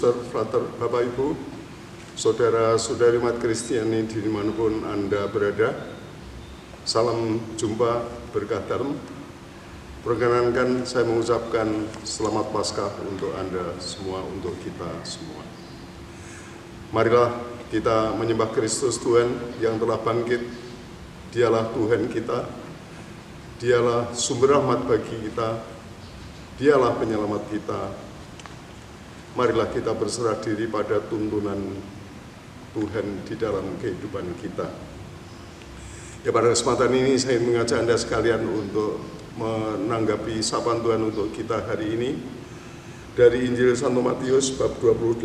suster, frater, Bapak Ibu, saudara-saudari umat Kristiani dimanapun Anda berada, salam jumpa berkah dalam. Perkenankan saya mengucapkan selamat Paskah untuk Anda semua, untuk kita semua. Marilah kita menyembah Kristus Tuhan yang telah bangkit. Dialah Tuhan kita, Dialah sumber rahmat bagi kita, Dialah penyelamat kita. Marilah kita berserah diri pada tuntunan Tuhan di dalam kehidupan kita. Ya, pada kesempatan ini saya mengajak Anda sekalian untuk menanggapi sapaan Tuhan untuk kita hari ini dari Injil Santo Matius bab 28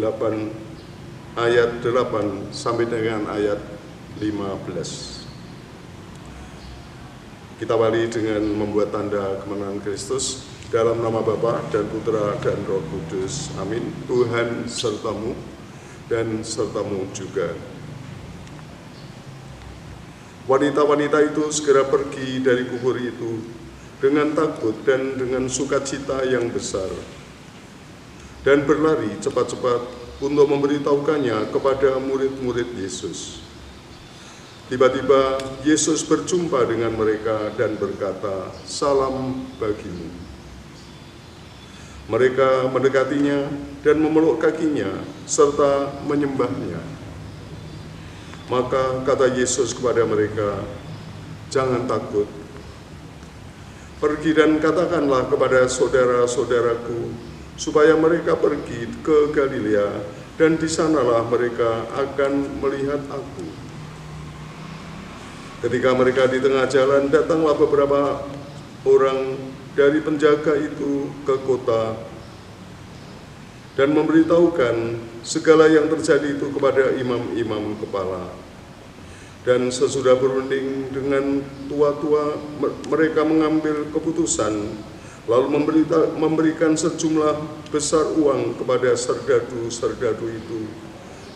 ayat 8 sampai dengan ayat 15. Kita awali dengan membuat tanda kemenangan Kristus. Dalam nama Bapa dan Putra dan Roh Kudus. Amin. Tuhan sertamu dan sertamu juga. Wanita-wanita itu segera pergi dari kubur itu dengan takut dan dengan sukacita yang besar, dan berlari cepat-cepat untuk memberitahukannya kepada murid-murid Yesus. Tiba-tiba Yesus berjumpa dengan mereka dan berkata, "Salam bagimu." Mereka mendekatinya dan memeluk kakinya serta menyembahnya. Maka kata Yesus kepada mereka, "Jangan takut. Pergi dan katakanlah kepada saudara-saudaraku supaya mereka pergi ke Galilea, dan di sanalah mereka akan melihat aku." Ketika mereka di tengah jalan, datanglah beberapa orang dari penjaga itu ke kota dan memberitahukan segala yang terjadi itu kepada imam-imam kepala. Dan sesudah berunding dengan tua-tua, mereka mengambil keputusan, lalu memberikan sejumlah besar uang kepada serdadu-serdadu itu,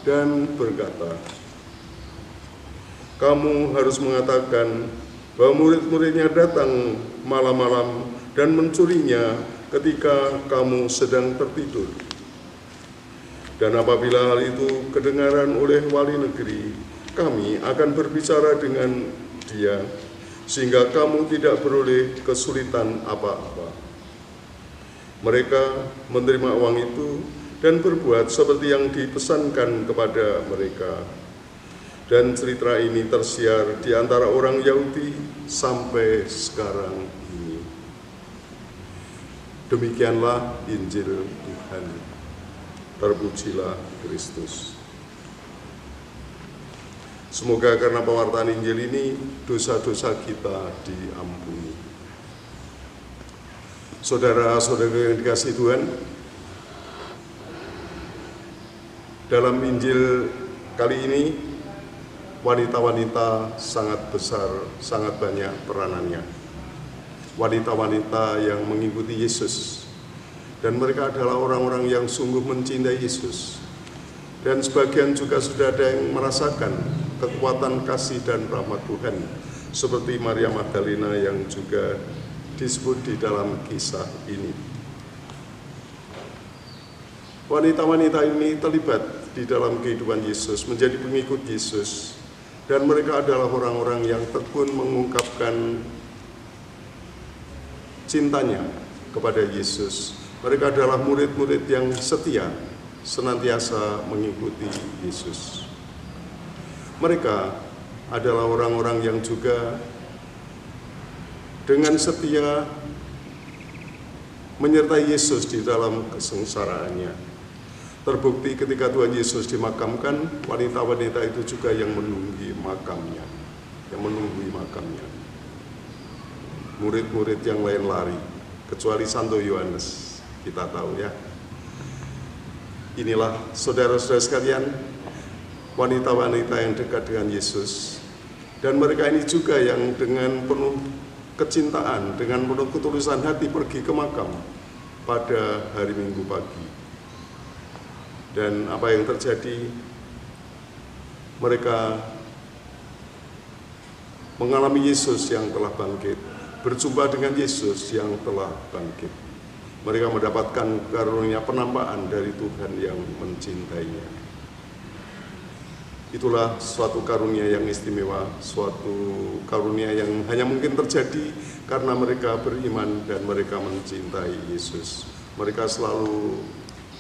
dan berkata, "Kamu harus mengatakan bahwa murid-muridnya datang malam-malam dan mencurinya ketika kamu sedang tertidur. Dan apabila hal itu kedengaran oleh wali negeri, kami akan berbicara dengan dia, sehingga kamu tidak beroleh kesulitan apa-apa." Mereka menerima uang itu dan berbuat seperti yang dipesankan kepada mereka. Dan cerita ini tersiar di antara orang Yahudi sampai sekarang ini. Demikianlah Injil Tuhan. Terpujilah Kristus. Semoga karena pewartaan Injil ini, dosa-dosa kita diampuni. Saudara-saudara yang dikasihi Tuhan, dalam Injil kali ini, wanita-wanita sangat besar, sangat banyak peranannya. Wanita-wanita yang mengikuti Yesus, dan mereka adalah orang-orang yang sungguh mencintai Yesus. Dan sebagian juga sudah ada yang merasakan kekuatan kasih dan rahmat Tuhan, seperti Maria Magdalena yang juga disebut di dalam kisah ini. Wanita-wanita ini terlibat di dalam kehidupan Yesus, menjadi pengikut Yesus, dan mereka adalah orang-orang yang tekun mengungkapkan cintanya kepada Yesus. Mereka adalah murid-murid yang setia, senantiasa mengikuti Yesus. Mereka adalah orang-orang yang juga dengan setia menyertai Yesus di dalam kesengsaraannya. Terbukti ketika Tuhan Yesus dimakamkan, wanita-wanita itu juga yang menunggu makamnya, Murid-murid yang lain lari, kecuali Santo Yohanes, kita tahu ya. Inilah saudara-saudara sekalian, wanita-wanita yang dekat dengan Yesus. Dan mereka ini juga yang dengan penuh kecintaan, dengan penuh ketulusan hati pergi ke makam pada hari Minggu pagi. Dan apa yang terjadi? Mereka mengalami Yesus yang telah bangkit, berjumpa dengan Yesus yang telah bangkit. mereka mendapatkan karunia penampakan dari Tuhan yang mencintainya. Itulah suatu karunia yang istimewa, suatu karunia yang hanya mungkin terjadi karena mereka beriman dan mereka mencintai Yesus. Mereka selalu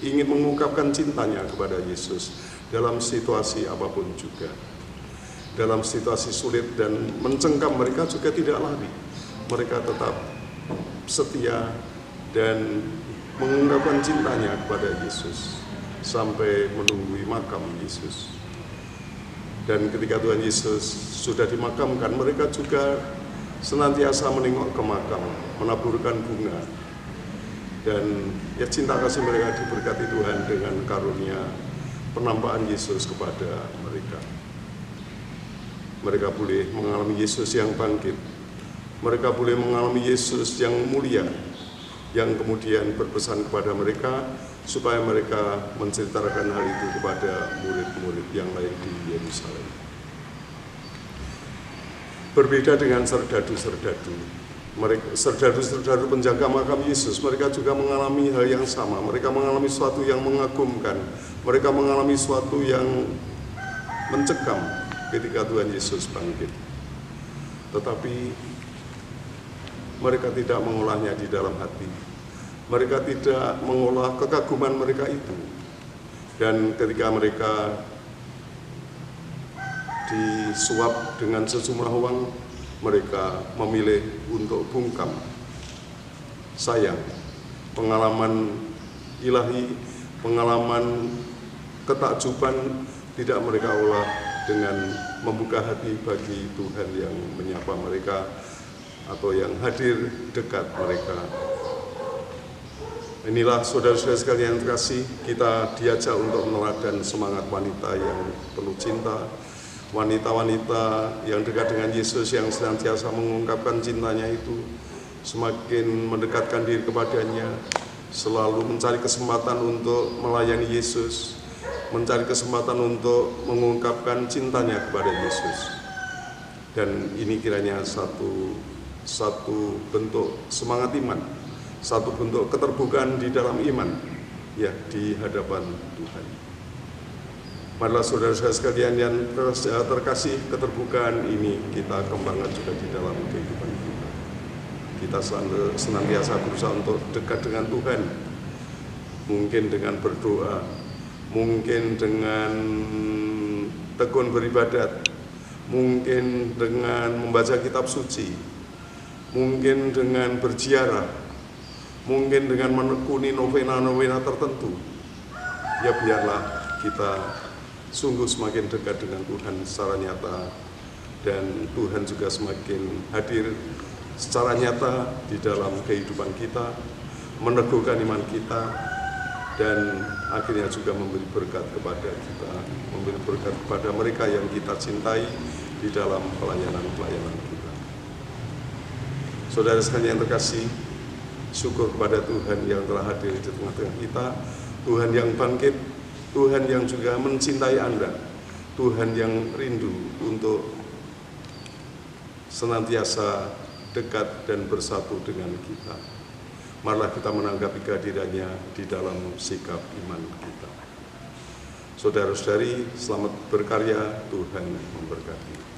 ingin mengungkapkan cintanya kepada Yesus dalam situasi apapun juga. Dalam situasi sulit dan mencengkam, mereka juga tidak lari. Mereka tetap setia dan mengungkapkan cintanya kepada Yesus sampai menunggu makam Yesus. Dan ketika Tuhan Yesus sudah dimakamkan, mereka juga senantiasa menengok ke makam, menaburkan bunga. Dan ya cinta kasih mereka diberkati Tuhan dengan karunia penampakan Yesus kepada mereka. Mereka boleh mengalami Yesus yang bangkit. Mereka boleh mengalami Yesus yang mulia, yang kemudian berpesan kepada mereka supaya mereka menceritakan hal itu kepada murid-murid yang lain di Yerusalem. Berbeda dengan serdadu-serdadu, serdadu-serdadu penjaga makam Yesus, mereka juga mengalami hal yang sama. Mereka mengalami sesuatu yang mengagumkan, mereka mengalami sesuatu yang mencekam ketika Tuhan Yesus bangkit. Tetapi mereka tidak mengolahnya di dalam hati. Mereka tidak mengolah kekaguman mereka itu. Dan ketika mereka disuap dengan sejumlah uang, mereka memilih untuk bungkam. Sayang, pengalaman ilahi, pengalaman ketakjuban tidak mereka olah dengan membuka hati bagi Tuhan yang menyapa mereka atau yang hadir dekat mereka. Inilah saudara-saudara sekalian yang terkasih, kita diajak untuk meneladani semangat wanita yang penuh cinta, wanita-wanita yang dekat dengan Yesus yang senantiasa mengungkapkan cintanya itu, semakin mendekatkan diri kepadanya, selalu mencari kesempatan untuk melayani Yesus, mencari kesempatan untuk mengungkapkan cintanya kepada Yesus. Dan ini kiranya satu bentuk semangat iman, satu bentuk keterbukaan di dalam iman, ya, di hadapan Tuhan. Marilah saudara-saudara sekalian yang terkasih, keterbukaan ini kita kembangkan juga di dalam kehidupan kita. Kita senantiasa berusaha untuk dekat dengan Tuhan, mungkin dengan berdoa, mungkin dengan tekun beribadat, mungkin dengan membaca kitab suci, mungkin dengan berziarah, mungkin dengan menekuni novena-novena tertentu. Ya, biarlah kita sungguh semakin dekat dengan Tuhan secara nyata, dan Tuhan juga semakin hadir secara nyata di dalam kehidupan kita, meneguhkan iman kita, dan akhirnya juga memberi berkat kepada kita, memberi berkat kepada mereka yang kita cintai di dalam pelayanan-pelayanan kita. Saudara sekalian yang terkasih, syukur kepada Tuhan yang telah hadir di tengah-tengah kita, Tuhan yang bangkit, Tuhan yang juga mencintai Anda, Tuhan yang rindu untuk senantiasa dekat dan bersatu dengan kita. Marilah kita menanggapi kehadirannya di dalam sikap iman kita. Saudara-saudari, selamat berkarya, Tuhan memberkati.